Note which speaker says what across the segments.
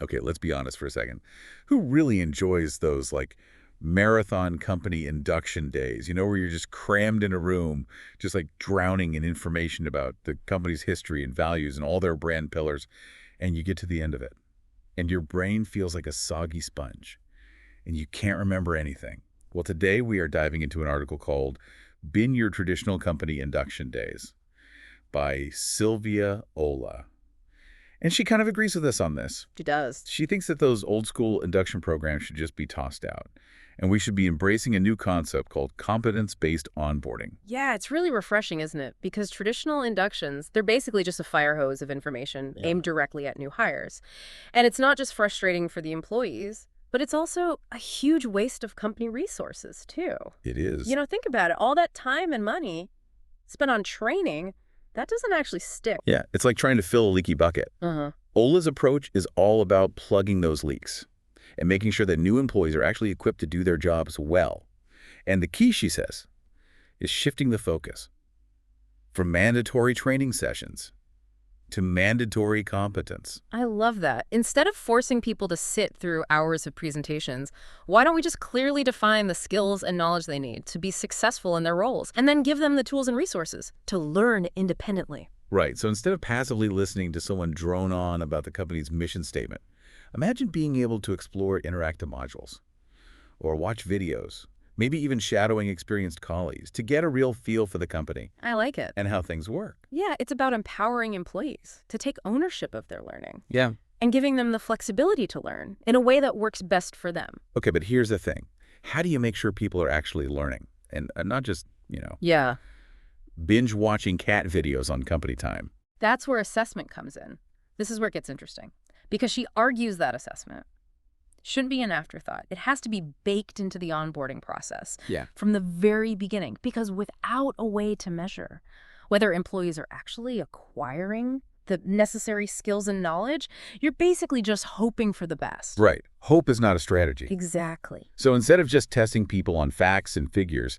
Speaker 1: Okay, let's be honest for a second. Who really enjoys those, like, marathon company induction days, where you're just crammed in a room, just like drowning in information about the company's history and values and all their brand pillars, and you get to the end of it, and your brain feels like a soggy sponge, and you can't remember anything? Well, today we are diving into an article called Bin Your Traditional Company Induction Days by Sylvia Ola. And she kind of agrees with us on this.
Speaker 2: She does.
Speaker 1: She thinks that those old school induction programs should just be tossed out. And we should be embracing a new concept called competence-based onboarding.
Speaker 2: Yeah, it's really refreshing, isn't it? Because traditional inductions, they're basically just a fire hose of information aimed directly at new hires. And it's not just frustrating for the employees, but it's also a huge waste of company resources, too.
Speaker 1: It is.
Speaker 2: Think about it. All that time and money spent on training, that doesn't actually stick.
Speaker 1: Yeah, it's like trying to fill a leaky bucket. Ola's approach is all about plugging those leaks and making sure that new employees are actually equipped to do their jobs well. And the key, she says, is shifting the focus from mandatory training sessions to mandatory competence.
Speaker 2: I love that. Instead of forcing people to sit through hours of presentations, why don't we just clearly define the skills and knowledge they need to be successful in their roles, and then give them the tools and resources to learn independently?
Speaker 1: Right, so instead of passively listening to someone drone on about the company's mission statement, imagine being able to explore interactive modules or watch videos, maybe even shadowing experienced colleagues to get a real feel for the company
Speaker 2: I like it.
Speaker 1: and how things work.
Speaker 2: Yeah, it's about empowering employees to take ownership of their learning
Speaker 1: Yeah.
Speaker 2: and giving them the flexibility to learn in a way that works best for them.
Speaker 1: Okay, but here's the thing. How do you make sure people are actually learning and not just,
Speaker 2: Yeah,
Speaker 1: binge watching cat videos on company time?
Speaker 2: that's where assessment comes in. This is where it gets interesting, because she argues that assessment shouldn't be an afterthought. It has to be baked into the onboarding process
Speaker 1: Yeah.
Speaker 2: from the very beginning, because without a way to measure whether employees are actually acquiring the necessary skills and knowledge, you're basically just hoping for the best.
Speaker 1: Right. Hope is not a strategy.
Speaker 2: Exactly.
Speaker 1: So instead of just testing people on facts and figures,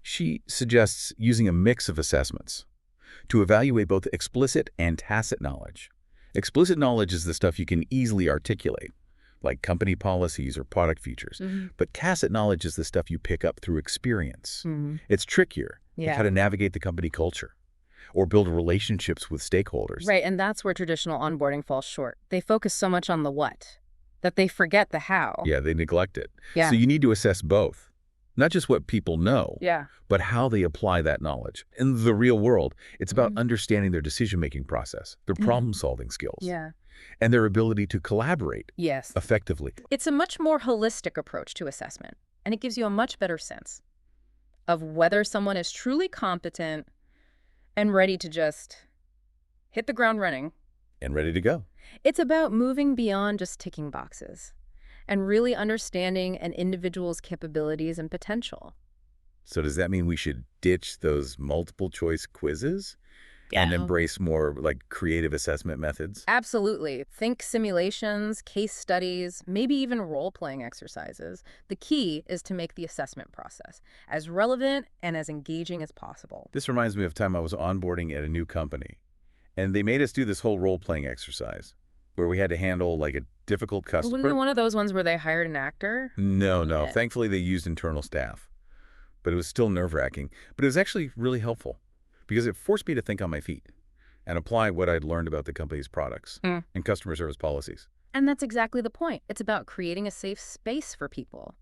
Speaker 1: she suggests using a mix of assessments to evaluate both explicit and tacit knowledge. Explicit knowledge is the stuff you can easily articulate, like company policies or product features. But tacit knowledge is the stuff you pick up through experience. It's trickier, like how to navigate the company culture or build relationships with stakeholders.
Speaker 2: Right, and that's where traditional onboarding falls short. They focus so much on the what that they forget the how.
Speaker 1: Yeah, they neglect it.
Speaker 2: Yeah.
Speaker 1: So you need to assess both, not just what people know,
Speaker 2: Yeah.
Speaker 1: but how they apply that knowledge. In the real world, it's about understanding their decision-making process, their problem-solving skills,
Speaker 2: Yeah.
Speaker 1: and their ability to collaborate
Speaker 2: Yes.
Speaker 1: effectively.
Speaker 2: It's a much more holistic approach to assessment, and it gives you a much better sense of whether someone is truly competent and ready to just hit the ground running.
Speaker 1: And ready to go.
Speaker 2: It's about moving beyond just ticking boxes and really understanding an individual's capabilities and potential.
Speaker 1: So does that mean we should ditch those multiple-choice quizzes and embrace more like creative assessment methods?
Speaker 2: Absolutely. Think simulations, case studies, maybe even role-playing exercises. The key is to make the assessment process as relevant and as engaging as possible.
Speaker 1: This reminds me of time I was onboarding at a new company, and they made us do this whole role-playing exercise where we had to handle like a difficult customer.
Speaker 2: Wasn't it one of those ones where they hired an actor?
Speaker 1: No.
Speaker 2: Yeah.
Speaker 1: Thankfully, they used internal staff, but it was still nerve-wracking. But it was actually really helpful because it forced me to think on my feet and apply what I'd learned about the company's products and customer service policies.
Speaker 2: And that's exactly the point. It's about creating a safe space for people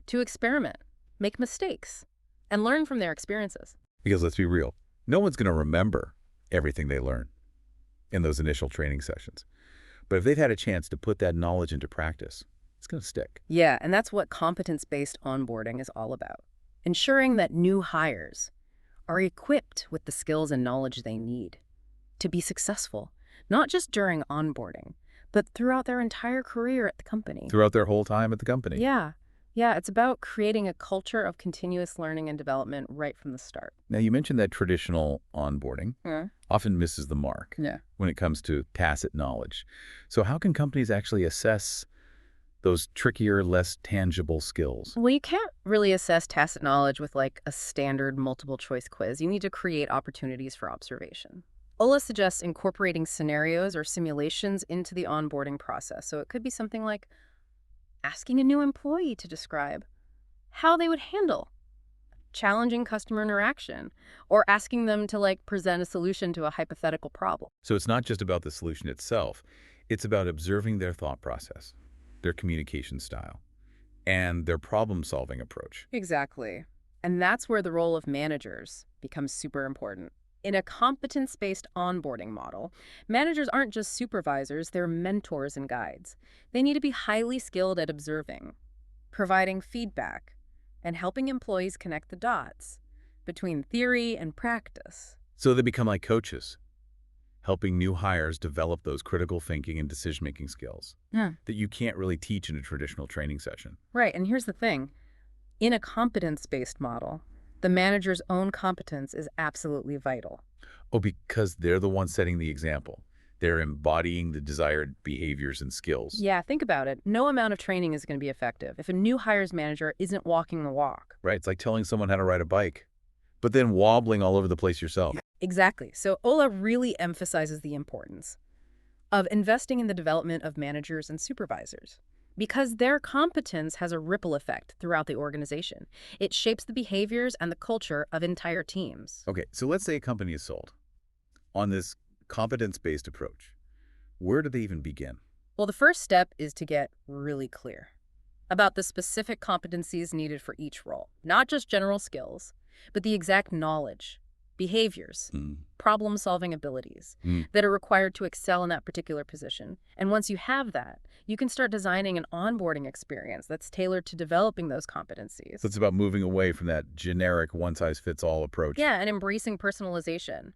Speaker 2: to experiment, make mistakes, and learn from their experiences.
Speaker 1: Because let's be real, no one's going to remember everything they learn in those initial training sessions. But if they've had a chance to put that knowledge into practice, it's going to stick.
Speaker 2: Yeah, and that's what competence-based onboarding is all about. Ensuring that new hires are equipped with the skills and knowledge they need to be successful, not just during onboarding, but throughout their entire career at the company.
Speaker 1: Throughout their whole time at the company.
Speaker 2: Yeah, it's about creating a culture of continuous learning and development right from the start.
Speaker 1: Now, you mentioned that traditional onboarding often misses the mark when it comes to tacit knowledge. So how can companies actually assess those trickier, less tangible skills?
Speaker 2: Well, you can't really assess tacit knowledge with like a standard multiple choice quiz. You need to create opportunities for observation. Ola suggests incorporating scenarios or simulations into the onboarding process. So it could be something like asking a new employee to describe how they would handle challenging customer interaction, or asking them to present a solution to a hypothetical problem.
Speaker 1: So it's not just about the solution itself. It's about observing their thought process, their communication style, and their problem-solving approach.
Speaker 2: Exactly. And that's where the role of managers becomes super important. In a competence-based onboarding model, managers aren't just supervisors, they're mentors and guides. They need to be highly skilled at observing, providing feedback, and helping employees connect the dots between theory and practice.
Speaker 1: So they become like coaches, helping new hires develop those critical thinking and decision-making skills
Speaker 2: Yeah.
Speaker 1: that you can't really teach in a traditional training session.
Speaker 2: Right, and here's the thing. In a competence-based model, the manager's own competence is absolutely vital.
Speaker 1: Oh, because they're the ones setting the example. They're embodying the desired behaviors and skills.
Speaker 2: Yeah, think about it. No amount of training is going to be effective if a new hires manager isn't walking the walk.
Speaker 1: Right? It's like telling someone how to ride a bike, but then wobbling all over the place yourself.
Speaker 2: Exactly. So Ola really emphasizes the importance of investing in the development of managers and supervisors because their competence has a ripple effect throughout the organization. It shapes the behaviors and the culture of entire teams.
Speaker 1: Okay, so let's say a company is sold on this competence-based approach. Where do they even begin?
Speaker 2: Well, the first step is to get really clear about the specific competencies needed for each role, not just general skills, but the exact knowledge, behaviors,
Speaker 1: Mm.
Speaker 2: problem-solving abilities
Speaker 1: Mm.
Speaker 2: that are required to excel in that particular position. And once you have that, you can start designing an onboarding experience that's tailored to developing those competencies.
Speaker 1: So it's about moving away from that generic one-size-fits-all approach.
Speaker 2: Yeah, and embracing personalization.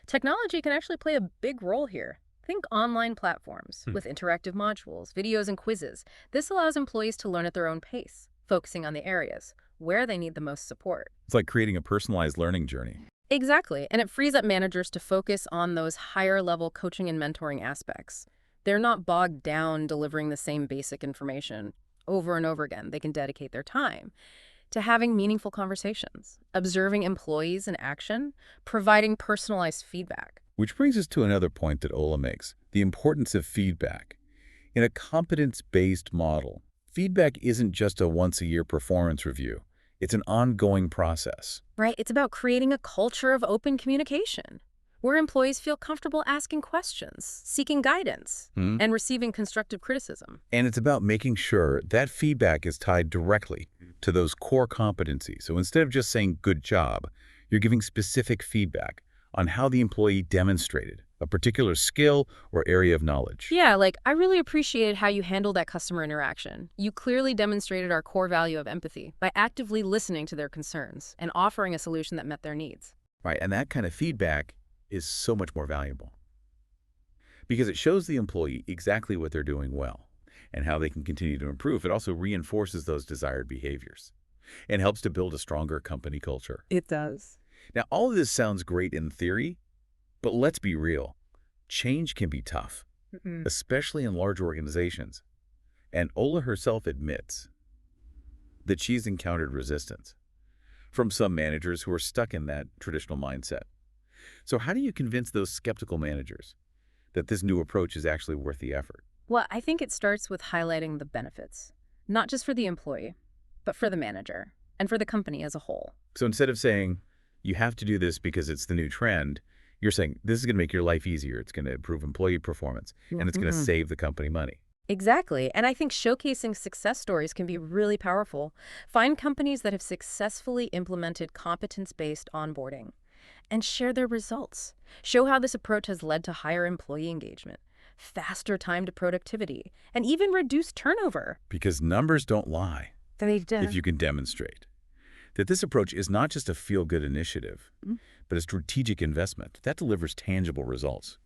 Speaker 2: Technology can actually play a big role here. Think online platforms with interactive modules, videos, and quizzes. This allows employees to learn at their own pace, focusing on the areas where they need the most support.
Speaker 1: It's like creating a personalized learning journey.
Speaker 2: Exactly, and it frees up managers to focus on those higher-level coaching and mentoring aspects. They're not bogged down delivering the same basic information over and over again. They can dedicate their time to having meaningful conversations, observing employees in action, providing personalized feedback.
Speaker 1: Which brings us to another point that Ola makes, the importance of feedback. In a competence-based model, feedback isn't just a once-a-year performance review. It's an ongoing process.
Speaker 2: Right, it's about creating a culture of open communication where employees feel comfortable asking questions, seeking guidance, and receiving constructive criticism.
Speaker 1: And it's about making sure that feedback is tied directly to those core competencies. So instead of just saying good job, you're giving specific feedback on how the employee demonstrated a particular skill or area of knowledge.
Speaker 2: Yeah, I really appreciated how you handled that customer interaction. You clearly demonstrated our core value of empathy by actively listening to their concerns and offering a solution that met their needs.
Speaker 1: Right, and that kind of feedback is so much more valuable because it shows the employee exactly what they're doing well and how they can continue to improve. It also reinforces those desired behaviors and helps to build a stronger company culture.
Speaker 2: It does.
Speaker 1: Now, all of this sounds great in theory, but let's be real. Change can be tough, especially in large organizations. And Ola herself admits that she's encountered resistance from some managers who are stuck in that traditional mindset. So how do you convince those skeptical managers that this new approach is actually worth the effort?
Speaker 2: Well, I think it starts with highlighting the benefits, not just for the employee, but for the manager and for the company as a whole.
Speaker 1: So instead of saying, you have to do this because it's the new trend, you're saying this is going to make your life easier. It's going to improve employee performance, and it's going to save the company money.
Speaker 2: Exactly. And I think showcasing success stories can be really powerful. Find companies that have successfully implemented competence-based onboarding and share their results. Show how this approach has led to higher employee engagement, faster time to productivity, and even reduced turnover.
Speaker 1: Because numbers don't lie
Speaker 2: They do.
Speaker 1: if you can demonstrate that this approach is not just a feel-good initiative, but a strategic investment that delivers tangible results.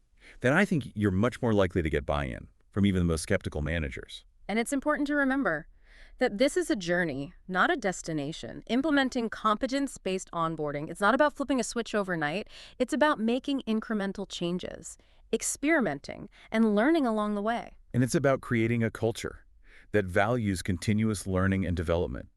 Speaker 1: Then I think you're much more likely to get buy-in from even the most skeptical managers.
Speaker 2: And it's important to remember that this is a journey, not a destination. Implementing competence-based onboarding, it's not about flipping a switch overnight. It's about making incremental changes, experimenting, and learning along the way.
Speaker 1: And it's about creating a culture that values continuous learning and development.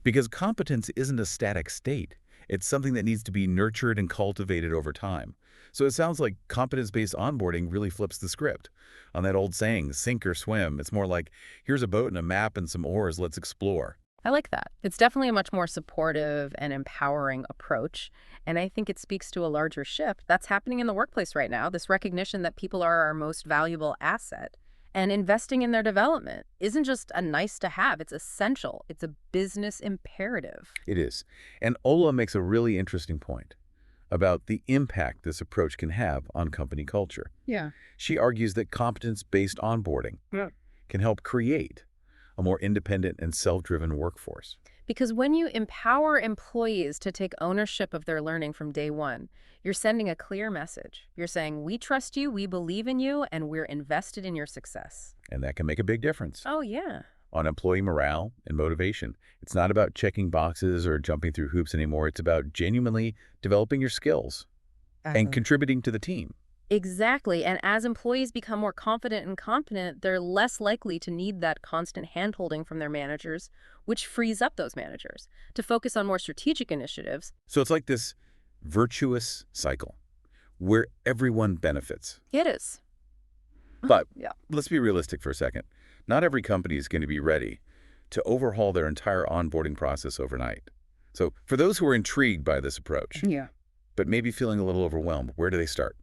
Speaker 1: Because competence isn't a static state. It's something that needs to be nurtured and cultivated over time. So it sounds like competence-based onboarding really flips the script. On that old saying, sink or swim, it's more like, here's a boat and a map and some oars, let's explore.
Speaker 2: I like that. It's definitely a much more supportive and empowering approach. And I think it speaks to a larger shift that's happening in the workplace right now, this recognition that people are our most valuable asset. And investing in their development isn't just a nice to have, it's essential. It's a business imperative.
Speaker 1: It is. And Ola makes a really interesting point about the impact this approach can have on company culture.
Speaker 2: Yeah.
Speaker 1: She argues that competence-based onboarding
Speaker 2: Yeah.
Speaker 1: can help create a more independent and self-driven workforce.
Speaker 2: Because when you empower employees to take ownership of their learning from day one, you're sending a clear message. You're saying, we trust you, we believe in you, and we're invested in your success.
Speaker 1: And that can make a big difference
Speaker 2: Oh, yeah.
Speaker 1: on employee morale and motivation. It's not about checking boxes or jumping through hoops anymore. It's about genuinely developing your skills and contributing to the team.
Speaker 2: Exactly. And as employees become more confident and competent, they're less likely to need that constant handholding from their managers, which frees up those managers to focus on more strategic initiatives.
Speaker 1: So it's like this virtuous cycle where everyone benefits.
Speaker 2: It is.
Speaker 1: But
Speaker 2: Yeah.
Speaker 1: let's be realistic for a second. Not every company is going to be ready to overhaul their entire onboarding process overnight. So for those who are intrigued by this approach,
Speaker 2: Yeah.
Speaker 1: but maybe feeling a little overwhelmed, where do they start?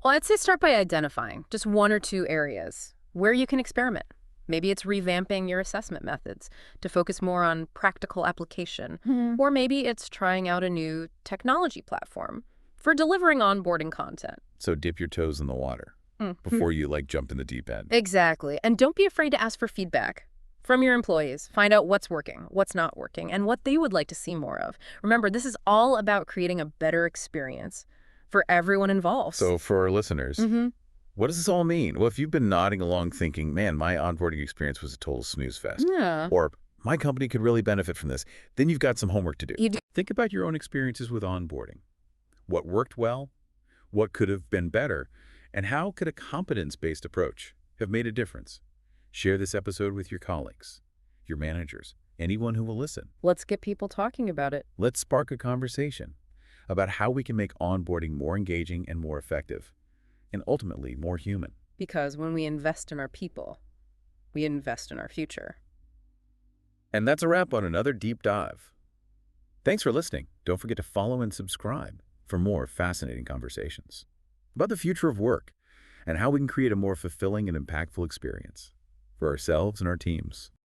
Speaker 2: Well, I'd say start by identifying just one or two areas where you can experiment. Maybe it's revamping your assessment methods to focus more on practical application. Or maybe it's trying out a new technology platform for delivering onboarding content.
Speaker 1: So dip your toes in the water before you jump in the deep end.
Speaker 2: Exactly. And don't be afraid to ask for feedback from your employees. Find out what's working, what's not working, and what they would like to see more of. Remember, this is all about creating a better experience for everyone involved.
Speaker 1: So for our listeners, what does this all mean? Well, if you've been nodding along thinking, man, my onboarding experience was a total snooze fest,
Speaker 2: Yeah.
Speaker 1: or my company could really benefit from this, then you've got some homework to do.
Speaker 2: You do.
Speaker 1: Think about your own experiences with onboarding. What worked well? What could have been better? And how could a competence-based approach have made a difference? Share this episode with your colleagues, your managers, anyone who will listen.
Speaker 2: Let's get people talking about it.
Speaker 1: Let's spark a conversation about how we can make onboarding more engaging and more effective, and ultimately more human.
Speaker 2: Because when we invest in our people, we invest in our future.
Speaker 1: And that's a wrap on another deep dive. Thanks for listening. Don't forget to follow and subscribe for more fascinating conversations about the future of work and how we can create a more fulfilling and impactful experience for ourselves and our teams.